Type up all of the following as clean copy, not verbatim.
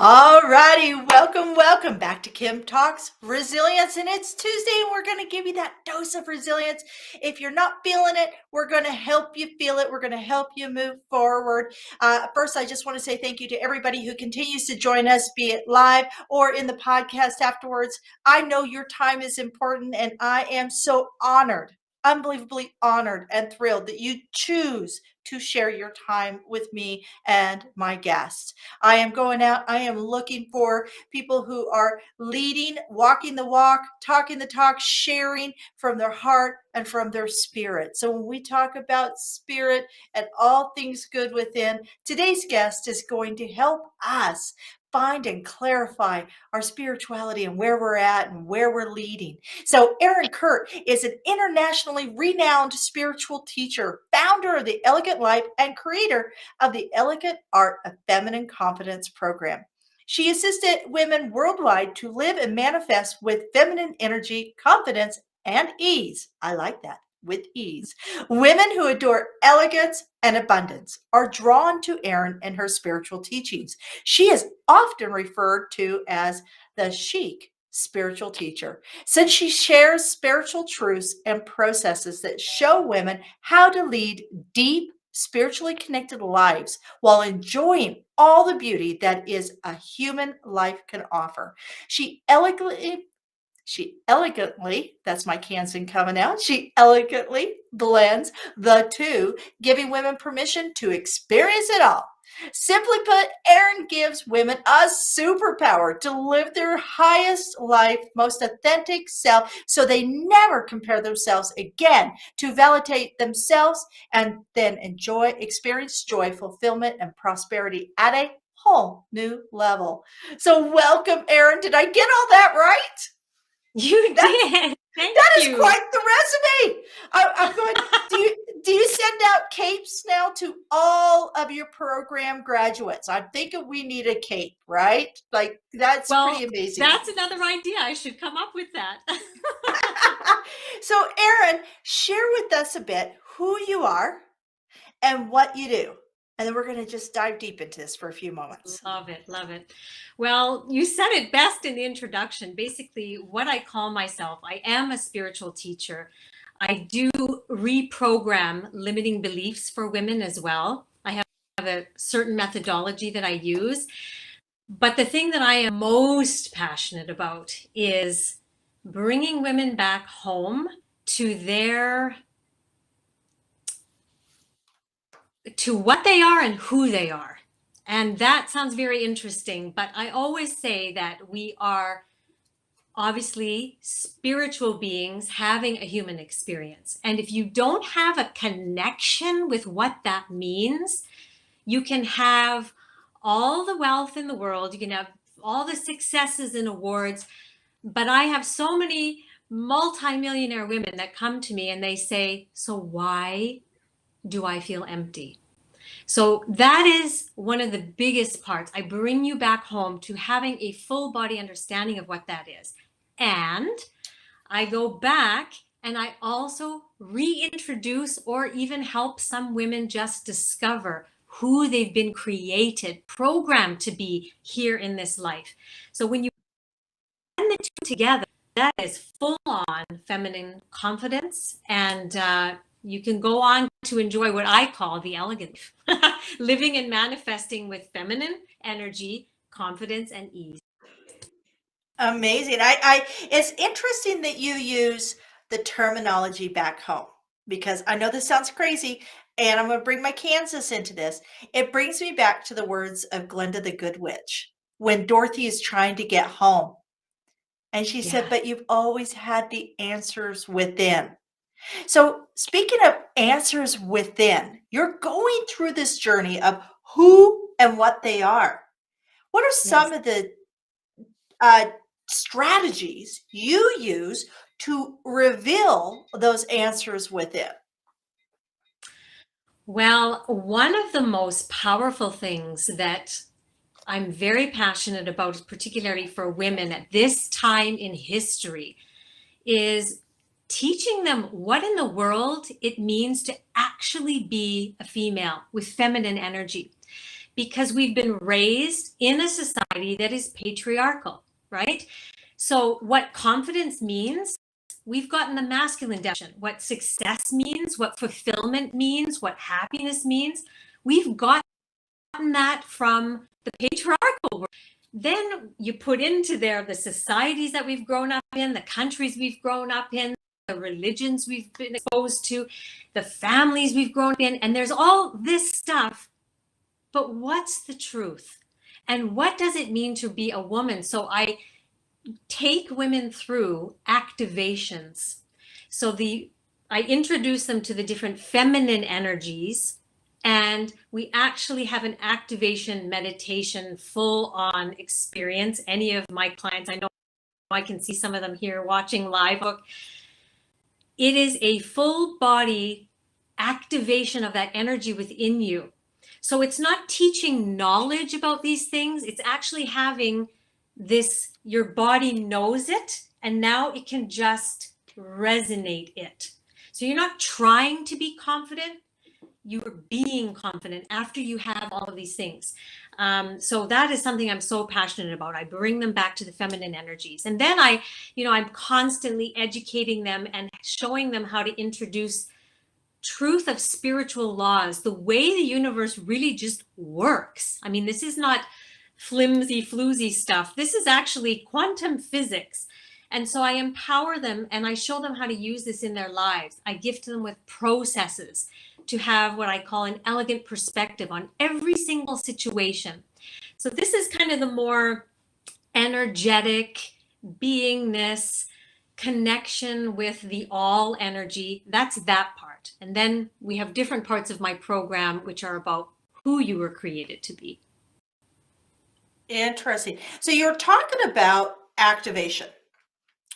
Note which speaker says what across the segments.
Speaker 1: All righty, welcome back to Kim Talks Resilience, and it's Tuesday, and we're going to give you that dose of resilience. If you're not feeling it, we're going to help you feel it. We're going to help you move forward. First, I just want to say thank you to everybody who continues to join us, be it live or in the podcast afterwards. I know your time is important, and I am so honored, unbelievably honored and thrilled that you choose to share your time with me and my guests. I am going out. I am looking for people who are leading, walking the walk, talking the talk, sharing from their heart and from their spirit. So when we talk about spirit and all things good within, today's guest is going to help us find and clarify our spirituality and where we're at and where we're leading. So Erin Kurt is an internationally renowned spiritual teacher, founder of the Elegant Life, and creator of the Elegant Art of Feminine Confidence program. She assisted women worldwide to live and manifest with feminine energy, confidence, and ease. I like that. With ease. Women who adore elegance and abundance are drawn to Erin and her spiritual teachings. She is often referred to as the Chic spiritual teacher, since she shares spiritual truths and processes that show women how to lead deep, spiritually connected lives while enjoying all the beauty that is a human life can offer. She elegantly, that's my Kansan coming out, she elegantly blends the two, giving women permission to experience it all. Simply put, Erin gives women a superpower to live their highest life, most authentic self, so they never compare themselves again, to validate themselves and then experience joy, fulfillment, and prosperity at a whole new level. So welcome, Erin. Did I get all that right?
Speaker 2: You did. Thank
Speaker 1: That is
Speaker 2: you.
Speaker 1: quite the resume. I'm going. Do you send out capes now to all of your program graduates? I'm thinking we need a cape, right? Like that's
Speaker 2: Well,
Speaker 1: pretty amazing.
Speaker 2: that's another idea. I should come up with that.
Speaker 1: So, Erin, share with us a bit who you are and what you do, and then we're going to just dive deep into this for a few moments.
Speaker 2: Love it. Love it. Well, you said it best in the introduction. Basically, what I call myself, I am a spiritual teacher. I do reprogram limiting beliefs for women as well. I have a certain methodology that I use. But the thing that I am most passionate about is bringing women back home to what they are and who they are. And that sounds very interesting, but I always say that we are obviously spiritual beings having a human experience. And if you don't have a connection with what that means, you can have all the wealth in the world, you can have all the successes and awards, but I have so many multimillionaire women that come to me and they say, so why do I feel empty? So that is one of the biggest parts. I bring you back home to having a full body understanding of what that is. And I go back and I also reintroduce or even help some women just discover who they've been created, programmed to be here in this life. So when you blend the two together, that is full on feminine confidence, and you can go on to enjoy what I call the elegant living and manifesting with feminine energy, confidence, and ease.
Speaker 1: Amazing. I it's interesting that you use the terminology back home, because I know this sounds crazy, and I'm going to bring my Kansas into this. It brings me back to the words of Glenda the Good Witch when Dorothy is trying to get home. And she said,
Speaker 2: Yeah.
Speaker 1: but you've always had the answers within. So, speaking of answers within, you're going through this journey of who and what they are. What are
Speaker 2: Yes.
Speaker 1: some of the uh, strategies you use to reveal those answers within?
Speaker 2: Well, one of the most powerful things that I'm very passionate about, particularly for women at this time in history, is teaching them what in the world it means to actually be a female with feminine energy. because we've been raised in a society that is patriarchal, right? So what confidence means, we've gotten the masculine definition. What success means, what fulfillment means, what happiness means, we've gotten that from the patriarchal world. Then you put into there the societies that we've grown up in, the countries we've grown up in, the religions we've been exposed to, the families we've grown up in, and there's all this stuff. But what's the truth? And what does it mean to be a woman? So I take women through activations. So I introduce them to the different feminine energies, and we actually have an activation meditation full on experience. Any of my clients, I know I can see some of them here watching live. It is a full body activation of that energy within you. So it's not teaching knowledge about these things. It's actually having this, your body knows it, and now it can just resonate it. So you're not trying to be confident, you're being confident after you have all of these things. So that is something I'm so passionate about. I bring them back to the feminine energies. And then I'm constantly educating them and showing them how to introduce truth of spiritual laws, the way the universe really just works. I mean, this is not flimsy, floozy stuff. This is actually quantum physics. And so I empower them and I show them how to use this in their lives. I gift them with processes to have what I call an elegant perspective on every single situation. So this is kind of the more energetic beingness, connection with the all energy. That's that part. And then we have different parts of my program, which are about who you were created to be.
Speaker 1: Interesting. So you're talking about activation.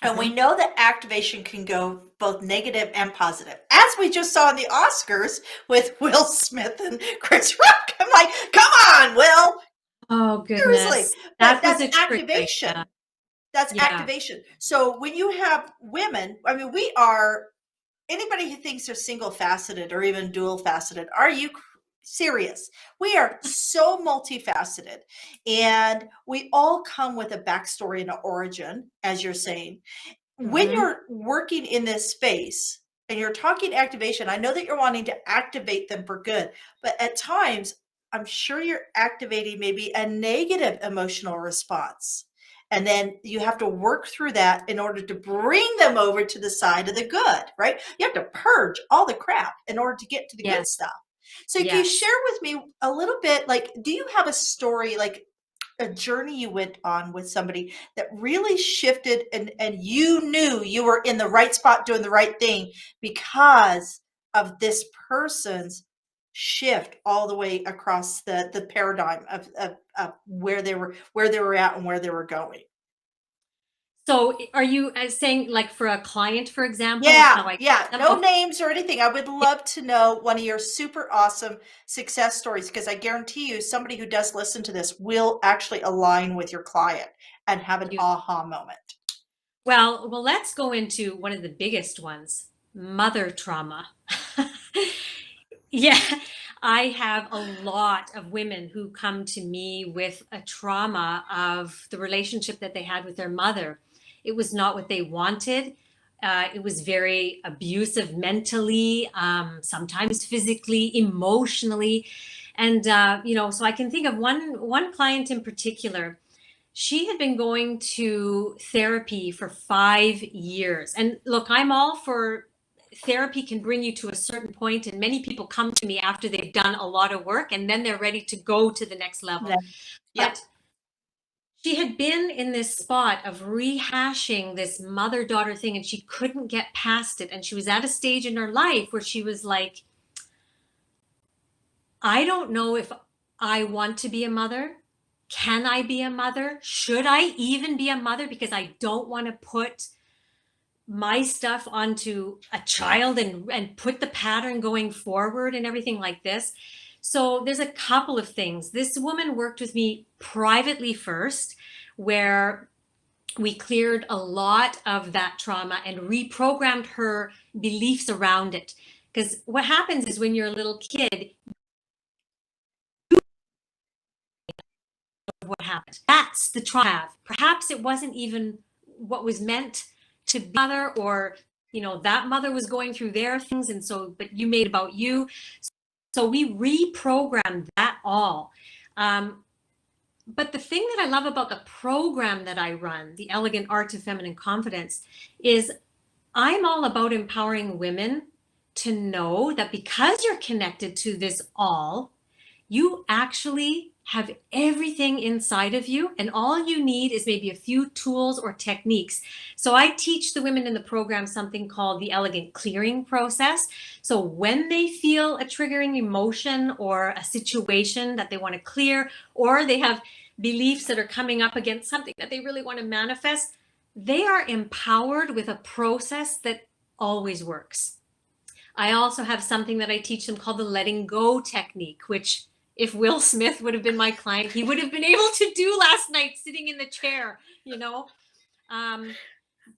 Speaker 1: And we know that activation can go both negative and positive. As we just saw in the Oscars with Will Smith and Chris Rock. I'm like, come on, Will.
Speaker 2: Oh, goodness.
Speaker 1: Seriously. But that's
Speaker 2: activation.
Speaker 1: Like that's activation. So when you have women, I mean, we are, anybody who thinks they're single faceted or even dual faceted, are you serious? We are so multifaceted, and we all come with a backstory and an origin, as you're saying. When you're working in this space and you're talking activation, I know that you're wanting to activate them for good, but at times I'm sure you're activating maybe a negative emotional response. And then you have to work through that in order to bring them over to the side of the good, right? You have to purge all the crap in order to get to the good stuff. So can you share with me a little bit, like, do you have a story, like a journey you went on with somebody that really shifted and you knew you were in the right spot doing the right thing because of this person's shift all the way across the paradigm of where they were at and where they were going?
Speaker 2: So are you saying like for a client, for example?
Speaker 1: Yeah. No names or anything. I would love to know one of your super awesome success stories, because I guarantee you somebody who does listen to this will actually align with your client and have an aha moment.
Speaker 2: Well, let's go into one of the biggest ones, mother trauma. Yeah, I have a lot of women who come to me with a trauma of the relationship that they had with their mother. It was not what they wanted. It was very abusive mentally, sometimes physically, emotionally. And, so I can think of one client in particular. She had been going to therapy for 5 years. And look, I'm all for therapy can bring you to a certain point, and many people come to me after they've done a lot of work and then they're ready to go to the next level. But she had been in this spot of rehashing this mother-daughter thing, and she couldn't get past it. And she was at a stage in her life where she was like, I don't know if I want to be a mother. Can I be a mother? Should I even be a mother? Because I don't want to put my stuff onto a child and put the pattern going forward and everything like this. So there's a couple of things. This woman worked with me privately first, where we cleared a lot of that trauma and reprogrammed her beliefs around it. Because what happens is when you're a little kid, what happened. That's the trauma. Perhaps it wasn't even what was meant to be mother, or that mother was going through their things, and so but you made about you. So we reprogrammed that all. But the thing that I love about the program that I run, the Elegant Art of Feminine Confidence, is I'm all about empowering women to know that because you're connected to this all, you actually have everything inside of you, and all you need is maybe a few tools or techniques. So I teach the women in the program something called the elegant clearing process. So when they feel a triggering emotion or a situation that they want to clear, or they have beliefs that are coming up against something that they really want to manifest, they are empowered with a process that always works. I also have something that I teach them called the letting go technique, which if Will Smith would have been my client, he would have been able to do last night sitting in the chair, But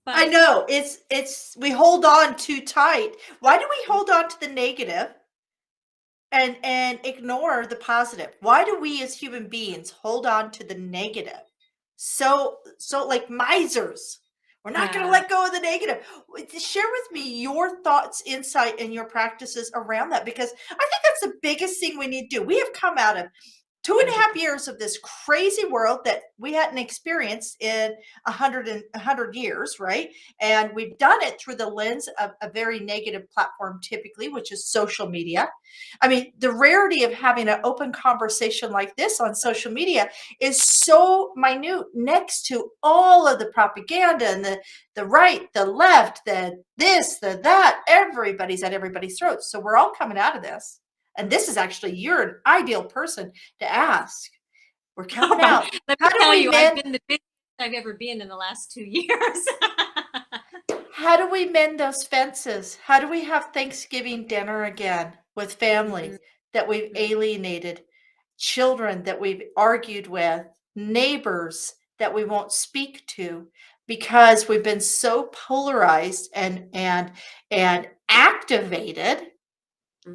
Speaker 1: I know it's we hold on too tight. Why do we hold on to the negative and ignore the positive? Why do we as human beings hold on to the negative? So like misers. We're not going to let go of the negative. Share with me your thoughts, insight, and your practices around that, because I think that's the biggest thing we need to do. We have come out of 2.5 years of this crazy world that we hadn't experienced in 100 years, right? And we've done it through the lens of a very negative platform, typically, which is social media. I mean, the rarity of having an open conversation like this on social media is so minute next to all of the propaganda and the right, the left, the this, the that. Everybody's at everybody's throats. So we're all coming out of this. And this is actually, you're an ideal person to ask. We're coming out.
Speaker 2: Let
Speaker 1: How
Speaker 2: me
Speaker 1: do
Speaker 2: tell
Speaker 1: we
Speaker 2: you,
Speaker 1: mend?
Speaker 2: I've been the busiest I've ever been in the last 2 years.
Speaker 1: How do we mend those fences? How do we have Thanksgiving dinner again with family that we've alienated, children that we've argued with, neighbors that we won't speak to because we've been so polarized and activated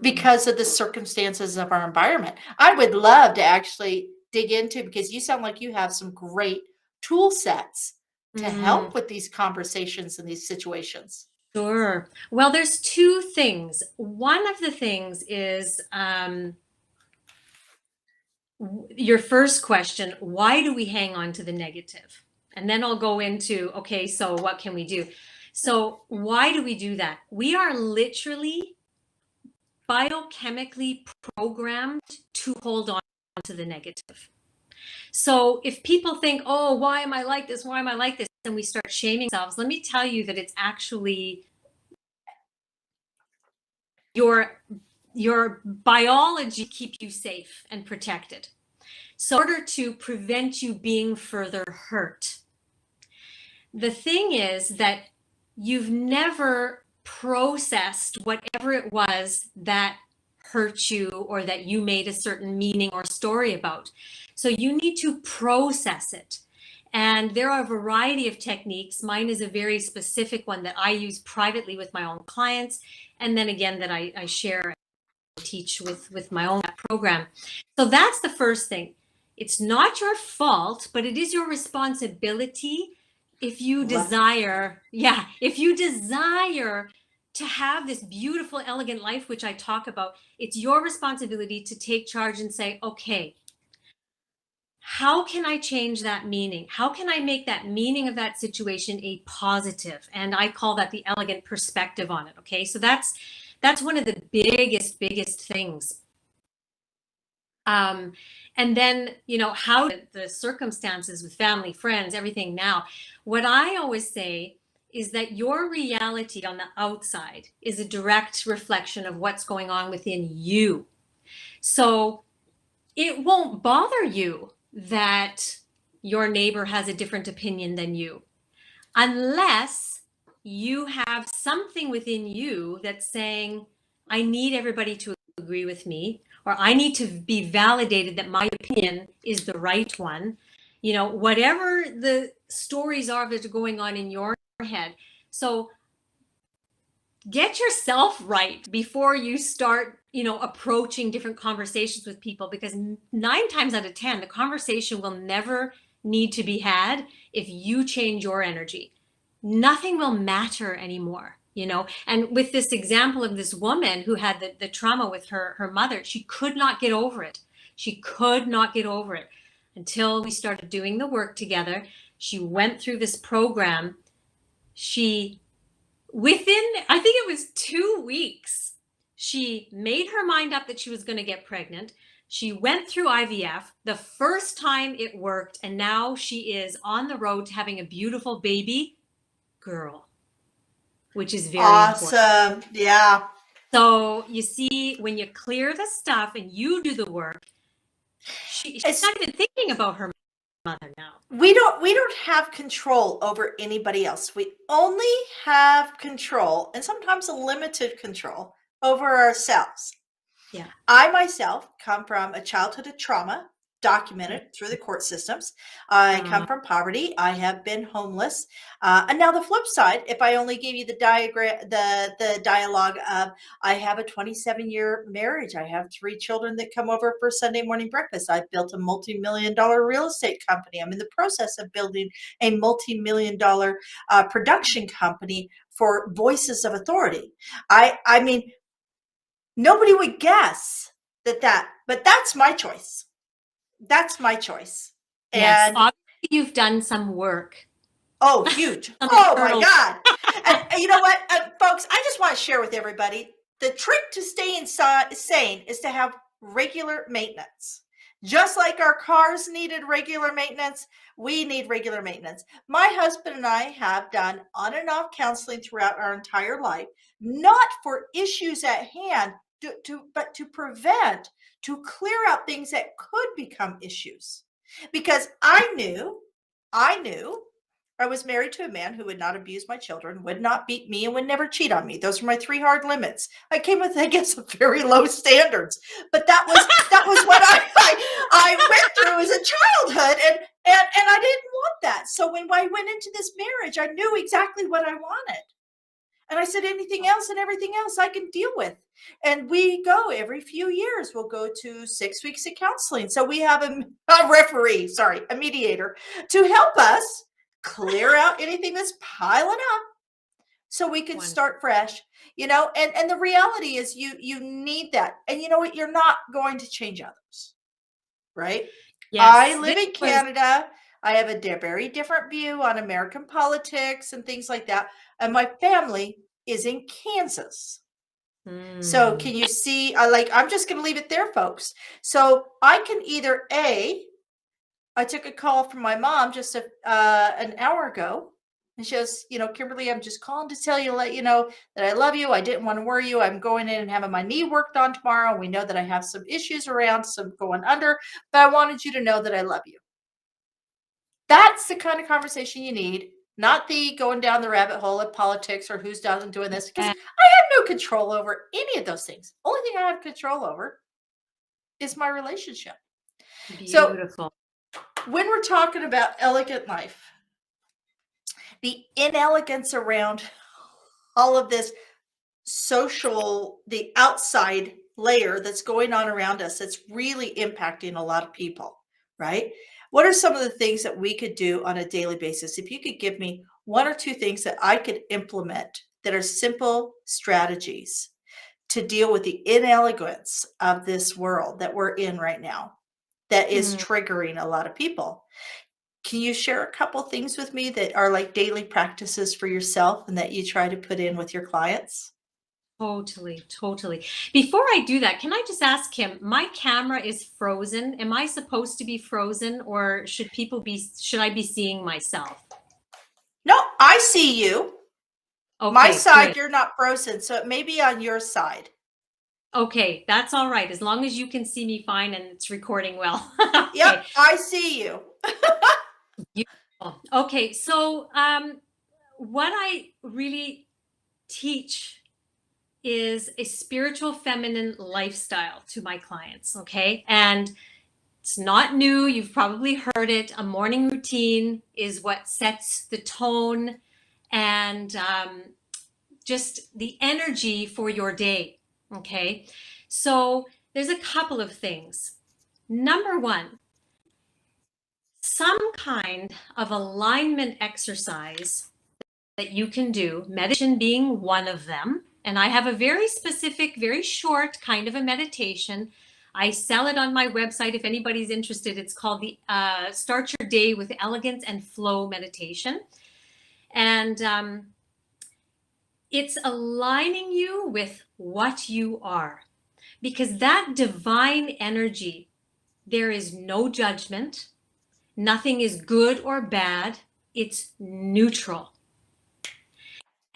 Speaker 1: because of the circumstances of our environment? I would love to actually dig into, because you sound like you have some great tool sets to help with these conversations and these situations.
Speaker 2: Sure. Well, there's two things. One of the things is your first question, why do we hang on to the negative? And then I'll go into, okay, so what can we do? So why do we do that? We are literally biochemically programmed to hold on to the negative. So if people think, oh, why am I like this? Why am I like this? And we start shaming ourselves, let me tell you that it's actually your biology keep you safe and protected. So in order to prevent you being further hurt. The thing is that you've never processed whatever it was that hurt you or that you made a certain meaning or story about. So you need to process it. And there are a variety of techniques. Mine is a very specific one that I use privately with my own clients. And then again, that I share, teach with my own program. So that's the first thing. It's not your fault, but it is your responsibility if you desire, if you desire to have this beautiful, elegant life, which I talk about, it's your responsibility to take charge and say, okay, how can I change that meaning? How can I make that meaning of that situation a positive? And I call that the elegant perspective on it. Okay, so that's one of the biggest things. And then, how the circumstances with family, friends, everything now. What I always say is that your reality on the outside is a direct reflection of what's going on within you. So it won't bother you that your neighbor has a different opinion than you, unless you have something within you that's saying, I need everybody to agree with me, or I need to be validated that my opinion is the right one. Whatever the stories are that are going on in your head. So get yourself right before you start, approaching different conversations with people, because 9 times out of 10, the conversation will never need to be had if you change your energy. Nothing will matter anymore, And with this example of this woman who had the trauma with her mother, she could not get over it. She could not get over it until we started doing the work together. She went through this program. Within, I think it was 2 weeks, she made her mind up that she was going to get pregnant. She went through IVF. The first time it worked, and now she is on the road to having a beautiful baby girl, which is very important.
Speaker 1: Awesome. Yeah.
Speaker 2: So you see, when you clear the stuff and you do the work, she's not even thinking about her mother now.
Speaker 1: We don't have control over anybody else. We only have control, and sometimes a limited control, over ourselves.
Speaker 2: Yeah.
Speaker 1: I myself come from a childhood of trauma, documented through the court systems. I come from poverty. I have been homeless. And now the flip side, if I only gave you the dialogue of, I have a 27-year marriage. I have 3 children that come over for Sunday morning breakfast. I've built a multi-million-dollar real estate company. I'm in the process of building a multi-million-dollar production company for Voices of Authority. I mean, nobody would guess that, but that's my choice. That's my choice.
Speaker 2: Yes,
Speaker 1: And
Speaker 2: obviously you've done some work.
Speaker 1: Oh, huge. Oh my God. And you know what, folks, I just want to share with everybody, the trick to staying sane is to have regular maintenance. Just like our cars needed regular maintenance, we need regular maintenance. My husband and I have done on and off counseling throughout our entire life, not for issues at hand, but to prevent, to clear out things that could become issues. Because I knew I was married to a man who would not abuse my children, would not beat me, and would never cheat on me. Those were my 3 hard limits. I came with, I guess, very low standards, but that was what I went through as a childhood, and I didn't want that. So when I went into this marriage, I knew exactly what I wanted. And I said, anything else and everything else I can deal with. And we go every few years. We'll go to 6 weeks of counseling. So we have a mediator, to help us clear out anything that's piling up so we can start fresh, and the reality is you need that. And you know what? You're not going to change others, right? Yes, I live in Canada. I have a very different view on American politics and things like that. And my family is in Kansas. So can you see, I'm just going to leave it there, folks. So I can either I took a call from my mom just an hour ago, and she goes, Kimberly, I'm just calling to tell you, let you know that I love you. I didn't want to worry you. I'm going in and having my knee worked on tomorrow. We know that I have some issues around, some going under, but I wanted you to know that I love you. That's the kind of conversation you need, not the going down the rabbit hole of politics or who's doing this, because I have no control over any of those things. Only thing I have control over is my relationship.
Speaker 2: Beautiful.
Speaker 1: So when we're talking about elegant life, the inelegance around all of this social, the outside layer that's going on around us, that's really impacting a lot of people, right? What are some of the things that we could do on a daily basis? If you could give me 1 or 2 things that I could implement that are simple strategies to deal with the inelegance of this world that we're in right now, that is triggering a lot of people. Can you share a couple things with me that are like daily practices for yourself and that you try to put in with your clients?
Speaker 2: Totally. Before I do that, can I just ask Kim, my camera is frozen. Am I supposed to be frozen, or should I be seeing myself?
Speaker 1: No, I see you.
Speaker 2: Okay,
Speaker 1: my side,
Speaker 2: good.
Speaker 1: You're not frozen, so it may be on your side.
Speaker 2: Okay, that's all right. As long as you can see me fine and it's recording well. Okay.
Speaker 1: Yep, I see you.
Speaker 2: Beautiful. Okay, so what I really teach is a spiritual feminine lifestyle to my clients, okay? And it's not new. You've probably heard it. A morning routine is what sets the tone and just the energy for your day. Okay. So there's a couple of things. Number one, some kind of alignment exercise that you can do, meditation being one of them. And I have a very specific, very short kind of a meditation. I sell it on my website if anybody's interested. It's called the Start Your Day with Elegance and Flow meditation. And it's aligning you with what you are, because that divine energy, there is no judgment. Nothing is good or bad. It's neutral.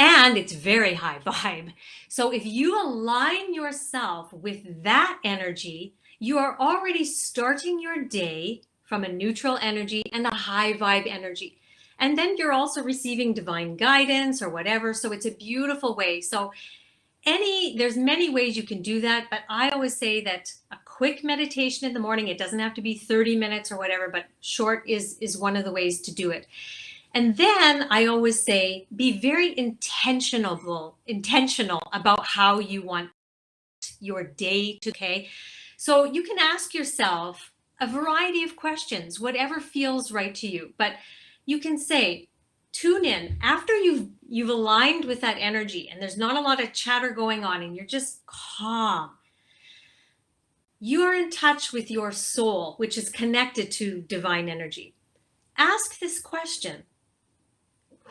Speaker 2: And it's very high vibe. So if you align yourself with that energy, you are already starting your day from a neutral energy and a high vibe energy. And then you're also receiving divine guidance or whatever. So it's a beautiful way. So there's many ways you can do that, but I always say that a quick meditation in the morning, it doesn't have to be 30 minutes or whatever, but short is one of the ways to do it. And then I always say, be very intentional about how you want your day to, okay? So you can ask yourself a variety of questions, whatever feels right to you. But you can say, tune in after you've aligned with that energy and there's not a lot of chatter going on and you're just calm. You are in touch with your soul, which is connected to divine energy. Ask this question.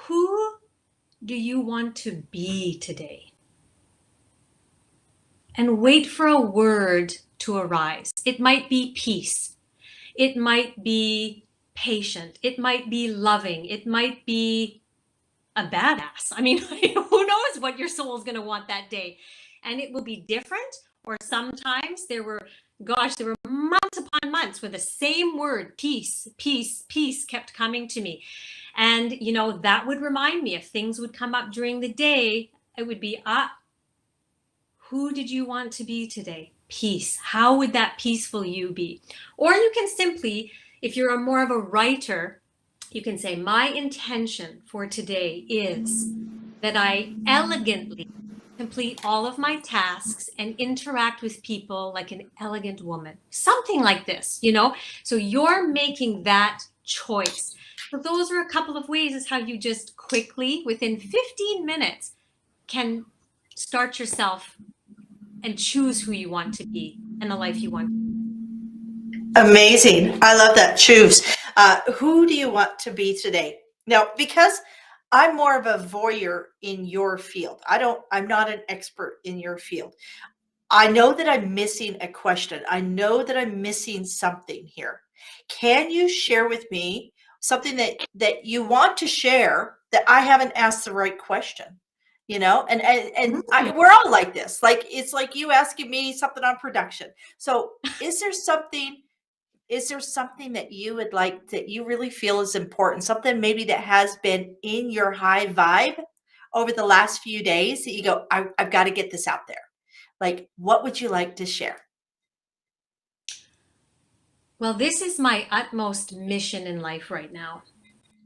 Speaker 2: Who do you want to be today? And wait for a word to arise. It might be peace. It might be patient. It might be loving. It might be a badass. I mean, who knows what your soul is going to want that day. And it will be different. Or sometimes there were months upon months where the same word, peace, peace, peace, kept coming to me. And, that would remind me if things would come up during the day, it would be, who did you want to be today? Peace. How would that peaceful you be? Or you can simply, if you're more of a writer, you can say, my intention for today is that I elegantly complete all of my tasks and interact with people like an elegant woman. Something like this, So you're making that choice. So those are a couple of ways is how you just quickly, within 15 minutes, can start yourself and choose who you want to be and the life you want.
Speaker 1: Amazing. I love that. Choose. Who do you want to be today? Now, because I'm more of a voyeur in your field. I'm not an expert in your field. I know that I'm missing a question. I know that I'm missing something here. Can you share with me something that you want to share that I haven't asked the right question? We're all like this. Like it's like you asking me something on production. So, is there something that you would like that you really feel is important? Something maybe that has been in your high vibe over the last few days that you go, I've got to get this out there. Like, what would you like to share?
Speaker 2: Well, this is my utmost mission in life right now.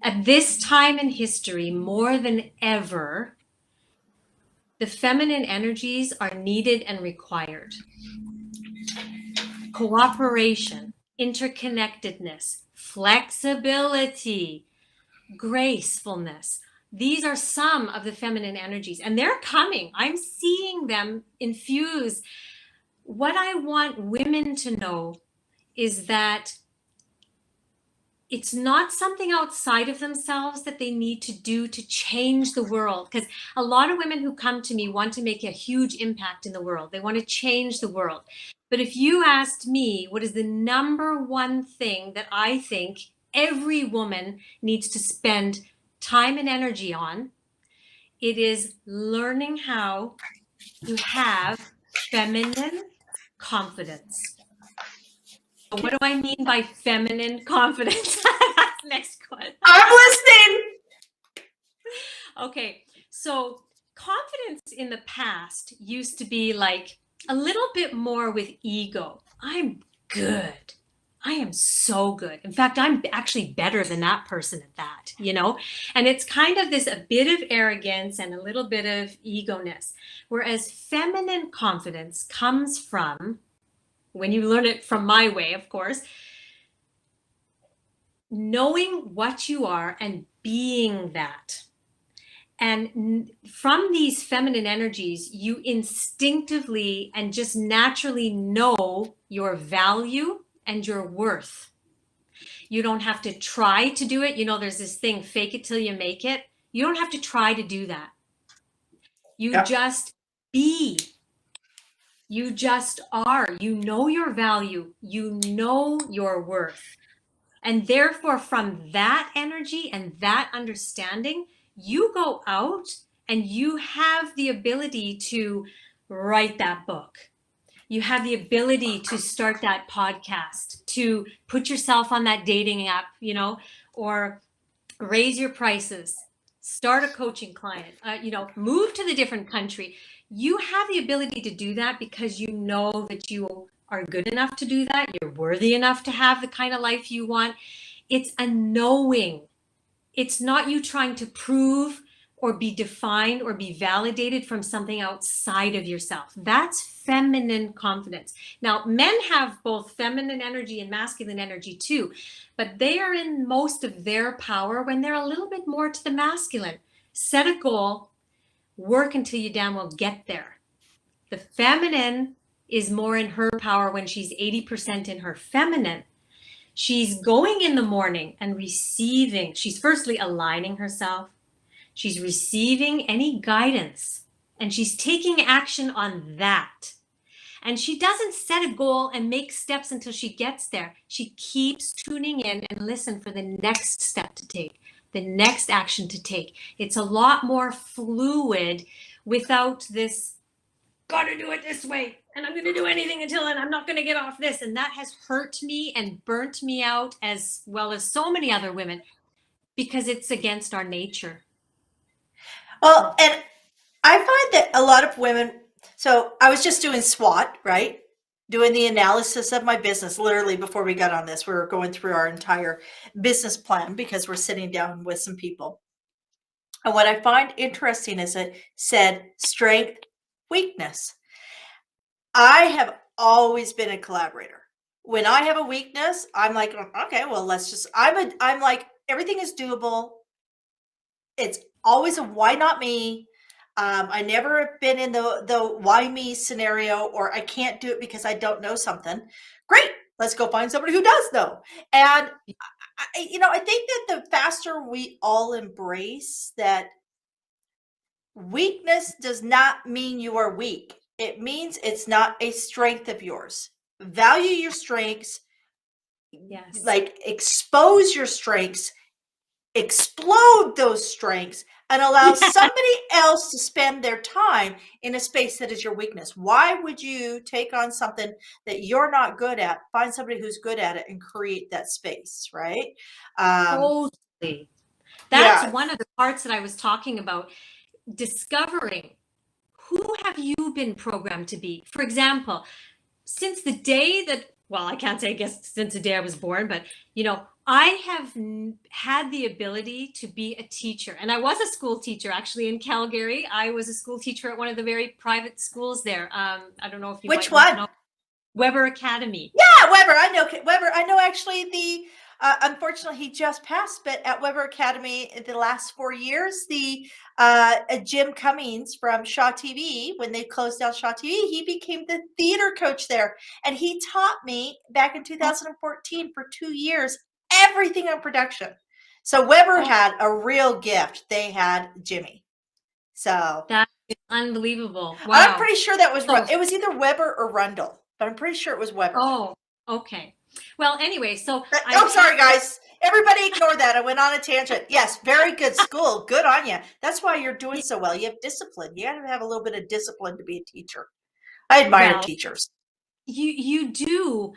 Speaker 2: At this time in history, more than ever, the feminine energies are needed and required. Cooperation, interconnectedness, flexibility, gracefulness. These are some of the feminine energies, and they're coming. I'm seeing them infuse. What I want women to know is that it's not something outside of themselves that they need to do to change the world. Because a lot of women who come to me want to make a huge impact in the world. They want to change the world. But if you asked me, what is the number one thing that I think every woman needs to spend time and energy on, it is learning how to have feminine confidence. So what do I mean by feminine confidence? Next one.
Speaker 1: I'm listening.
Speaker 2: Okay, so confidence in the past used to be like a little bit more with ego. I'm good. I am so good. In fact, I'm actually better than that person at that, you know? And it's kind of this a bit of arrogance and a little bit of ego-ness. Whereas feminine confidence comes from, when you learn it from my way, of course, knowing what you are and being that. And from these feminine energies, you instinctively and just naturally know your value and your worth. You don't have to try to do it. You know, there's this thing, fake it till you make it. You don't have to try to do that. You
Speaker 1: Yeah.
Speaker 2: just be. You just are. You know your value. You know your worth. And therefore, from that energy and that understanding, you go out and you have the ability to write that book. You have the ability to start that podcast, to put yourself on that dating app, you know, or raise your prices, start a coaching client, you know, move to the different country. You have the ability to do that because you know that you are good enough to do that. You're worthy enough to have the kind of life you want. It's a knowing. It's not you trying to prove or be defined or be validated from something outside of yourself. That's feminine confidence. Now, men have both feminine energy and masculine energy too, but they are in most of their power when they're a little bit more to the masculine. Set a goal, work until you damn well get there. The feminine is more in her power when she's 80% in her feminine. She's going in the morning and receiving. She's firstly aligning herself. She's receiving any guidance and she's taking action on that. And she doesn't set a goal and make steps until she gets there. She keeps tuning in and listen for the next step to take, the next action to take. It's a lot more fluid without this gotta do it this way and I'm gonna do anything until I'm not gonna get off this. And that has hurt me and burnt me out as well as so many other women because it's against our nature.
Speaker 1: Well, and I find that a lot of women, so I was just doing SWOT, right? Doing the analysis of my business literally before we got on this. We were going through our entire business plan because we're sitting down with some people. And what I find interesting is it said strength, weakness. I have always been a collaborator. When I have a weakness, I'm like, okay, well, I'm like, everything is doable. It's always a why not me. I never have been in the why me scenario or I can't do it because I don't know something. Great. Let's go find somebody who does know. And I think that the faster we all embrace that weakness does not mean you are weak. It means it's not a strength of yours. Value your strengths,
Speaker 2: Yes.
Speaker 1: like expose your strengths, explode those strengths, and allow somebody else to spend their time in a space that is your weakness. Why would you take on something that you're not good at? Find somebody who's good at it and create that space, right?
Speaker 2: Totally. That's
Speaker 1: Yeah.
Speaker 2: one of the parts that I was talking about. Discovering who have you been programmed to be. For example, since the day that, well, I can't say, I guess since the day I was born, but you know, I have had the ability to be a teacher. And I was a school teacher actually in Calgary. I was a school teacher at one of the very private schools there. I don't know if you
Speaker 1: Which
Speaker 2: might want to
Speaker 1: one?
Speaker 2: know, Weber Academy.
Speaker 1: Yeah, Weber. I know Weber. I know actually unfortunately he just passed, but at Weber Academy in the last 4 years, the Jim Cummings from Shaw TV, when they closed down Shaw TV, he became the theater coach there, and he taught me back in
Speaker 2: Oh,
Speaker 1: 2014 for 2 years everything on production. So Weber
Speaker 2: oh,
Speaker 1: had a real gift. They had Jimmy. So
Speaker 2: that is unbelievable.
Speaker 1: I'm
Speaker 2: Wow.
Speaker 1: pretty sure that was
Speaker 2: So
Speaker 1: it was either Weber or Rundle, but I'm pretty sure it was Weber.
Speaker 2: oh, okay. Well, anyway, so
Speaker 1: Oh,
Speaker 2: I've had
Speaker 1: sorry, guys. Everybody ignore that. I went on a tangent. Yes, very good school. Good on you. That's why you're doing so well. You have discipline. You got to have a little bit of discipline to be a teacher. I admire
Speaker 2: well,
Speaker 1: teachers.
Speaker 2: you do.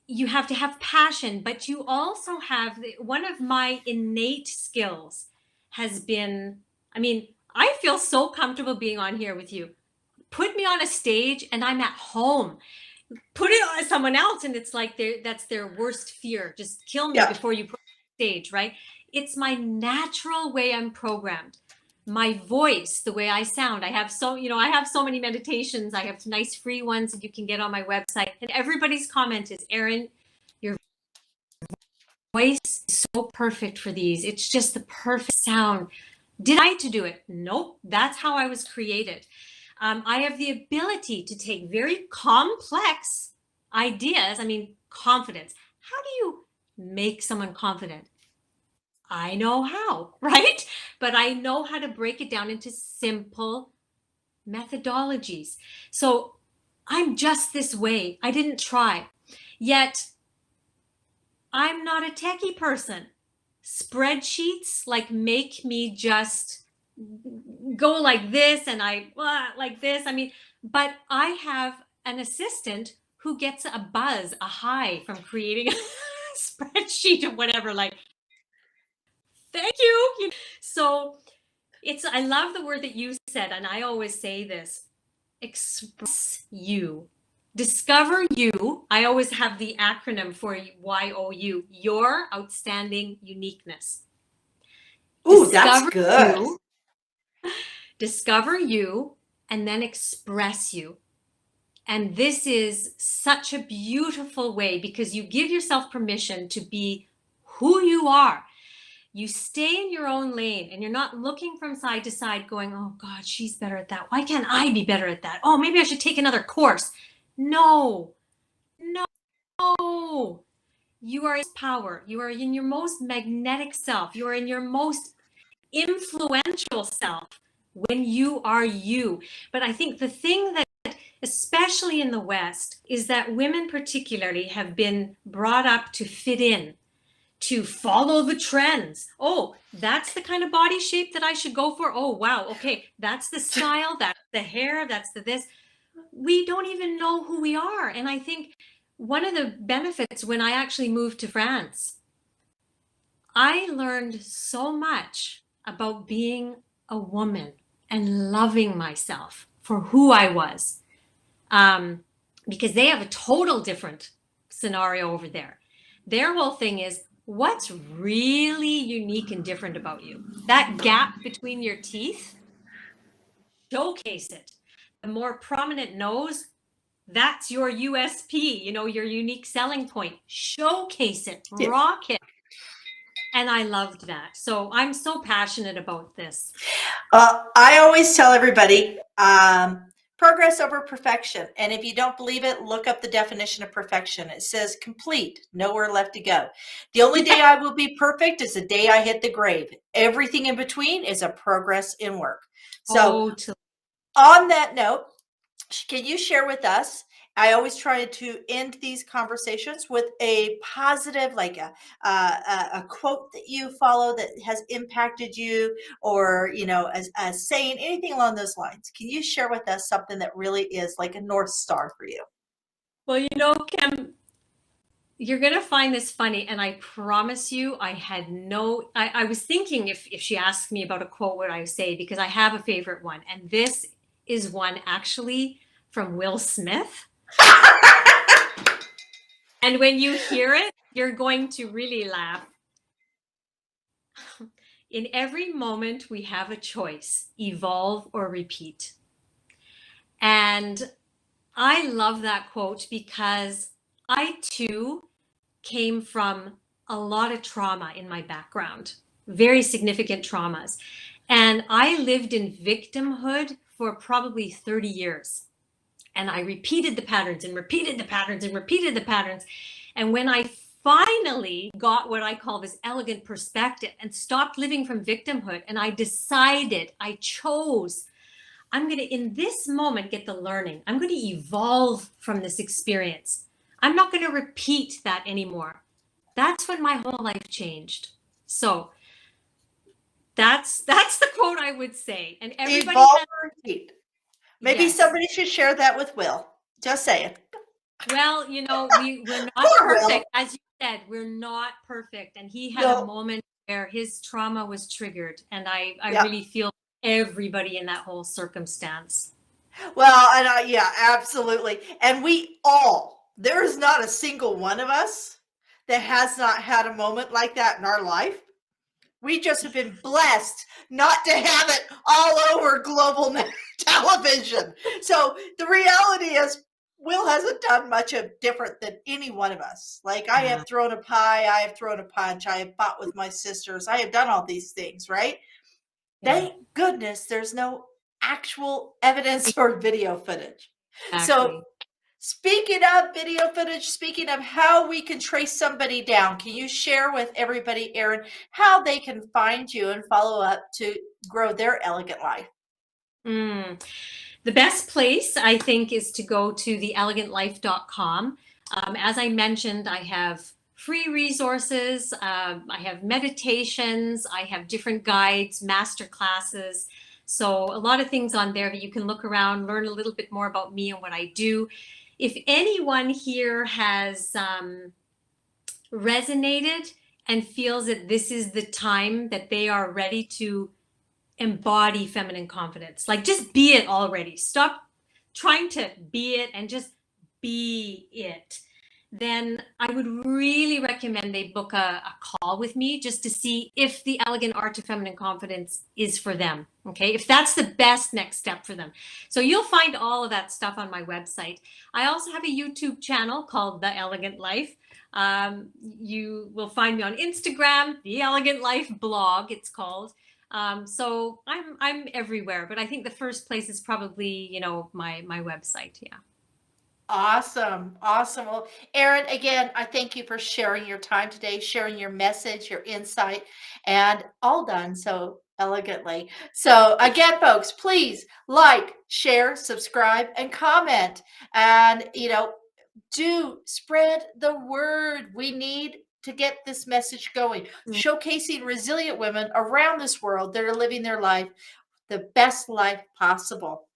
Speaker 2: You have to have passion, but you also have one of my innate skills has been, I mean, I feel so comfortable being on here with you. Put me on a stage and I'm at home. put it on someone else, and it's like that's their worst fear. Just kill me
Speaker 1: Yeah.
Speaker 2: before you put me on stage, right? It's my natural way I'm programmed. My voice, the way I sound. I have so many meditations. I have nice free ones that you can get on my website. And everybody's comment is, Erin, your voice is so perfect for these. It's just the perfect sound. Did I to do it? Nope. That's how I was created. I have the ability to take very complex ideas. I mean, confidence. How do you make someone confident? I know how, right? But I know how to break it down into simple methodologies. So I'm just this way. I didn't try. Yet I'm not a techie person. Spreadsheets like make me just go like this and I like this. I mean, but I have an assistant who gets a buzz, a high from creating a spreadsheet or whatever. Like, thank you. So I love the word that you said, and I always say this: express you. Discover you. I always have the acronym for YOU, your outstanding uniqueness.
Speaker 1: Ooh, that's good.
Speaker 2: Discover you, and then express you. And this is such a beautiful way because you give yourself permission to be who you are. You stay in your own lane and you're not looking from side to side going, oh God, she's better at that. Why can't I be better at that? Oh, maybe I should take another course. No, no. You are in power. You are in your most magnetic self. You are in your most influential self when you are you. But I think the thing that, especially in the West, is that women particularly have been brought up to fit in, to follow the trends. Oh, that's the kind of body shape that I should go for. Oh, wow. Okay. That's the style. That's the hair. That's the this. We don't even know who we are. And I think one of the benefits when I actually moved to France, I learned so much about being a woman and loving myself for who I was. Because they have a total different scenario over there. Their whole thing is what's really unique and different about you. That gap between your teeth, showcase it. The more prominent nose, that's your USP, your unique selling point. Showcase it,
Speaker 1: Yeah.
Speaker 2: rock it. And I loved that. So I'm so passionate about this.
Speaker 1: I always tell everybody progress over perfection. And if you don't believe it, look up the definition of perfection. It says complete, nowhere left to go. The only day I will be perfect is the day I hit the grave. Everything in between is a progress in work. So, on that note, can you share with us? I always try to end these conversations with a positive, like a quote that you follow that has impacted you, or a saying, anything along those lines. Can you share with us something that really is like a North Star for you?
Speaker 2: Well, Kim, you're going to find this funny. And I promise you, I was thinking if she asked me about a quote, what I would say, because I have a favorite one. And this is one actually from Will Smith. And when you hear it, you're going to really laugh. In every moment, we have a choice: evolve or repeat. And I love that quote because I too came from a lot of trauma in my background, very significant traumas. And I lived in victimhood for probably 30 years. And I repeated the patterns and repeated the patterns and repeated the patterns. And when I finally got what I call this elegant perspective and stopped living from victimhood, and I chose, I'm going to, in this moment, get the learning. I'm going to evolve from this experience. I'm not going to repeat that anymore. That's when my whole life changed. So that's the quote I would say. And everybody
Speaker 1: Evolve
Speaker 2: has,
Speaker 1: or repeat. Maybe
Speaker 2: yes.
Speaker 1: somebody should share that with Will. Just saying.
Speaker 2: Well, we're not
Speaker 1: Poor
Speaker 2: perfect.
Speaker 1: Will.
Speaker 2: As you said, we're not perfect. And he had a
Speaker 1: No.
Speaker 2: moment where his trauma was triggered. And I
Speaker 1: Yeah.
Speaker 2: really feel everybody in that whole circumstance.
Speaker 1: Well, and yeah, absolutely. And there is not a single one of us that has not had a moment like that in our life. We just have been blessed not to have it all over global television. So the reality is, Will hasn't done much of different than any one of us. Like, I
Speaker 2: Yeah.
Speaker 1: have thrown a pie, I have thrown a punch, I have fought with my sisters, I have done all these things, right?
Speaker 2: Yeah.
Speaker 1: Thank goodness there's no actual evidence or video footage. So,
Speaker 2: Exactly.
Speaker 1: speaking of video footage, speaking of how we can trace somebody down, can you share with everybody, Erin, how they can find you and follow up to grow their elegant life?
Speaker 2: Mm. The best place, I think, is to go to theelegantlife.com. As I mentioned, I have free resources, I have meditations, I have different guides, master classes. So, a lot of things on there that you can look around, learn a little bit more about me and what I do. If anyone here has resonated and feels that this is the time that they are ready to embody feminine confidence. Like, just be it already. Stop trying to be it and just be it. Then I would really recommend they book a call with me just to see if the elegant art of feminine confidence is for them. Okay. If that's the best next step for them. So you'll find all of that stuff on my website. I also have a YouTube channel called The Elegant Life. You will find me on Instagram, The Elegant Life blog, it's called. So I'm everywhere, but I think the first place is probably, my website. Yeah.
Speaker 1: Awesome. Awesome. Well, Erin, again, I thank you for sharing your time today, sharing your message, your insight, and all done so elegantly. So, again, folks, please like, share, subscribe, and comment. And, do spread the word. We need to get this message going,
Speaker 2: Mm.
Speaker 1: showcasing resilient women around this world that are living their life the best life possible,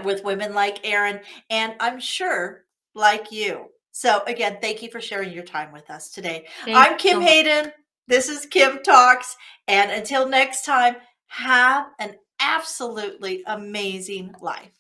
Speaker 1: with women like Erin, and I'm sure like you. So, again, thank you for sharing your time with us today.
Speaker 2: Thank
Speaker 1: I'm
Speaker 2: you
Speaker 1: Kim
Speaker 2: so much.
Speaker 1: Hayden. This is Kim Talks. And until next time, have an absolutely amazing life.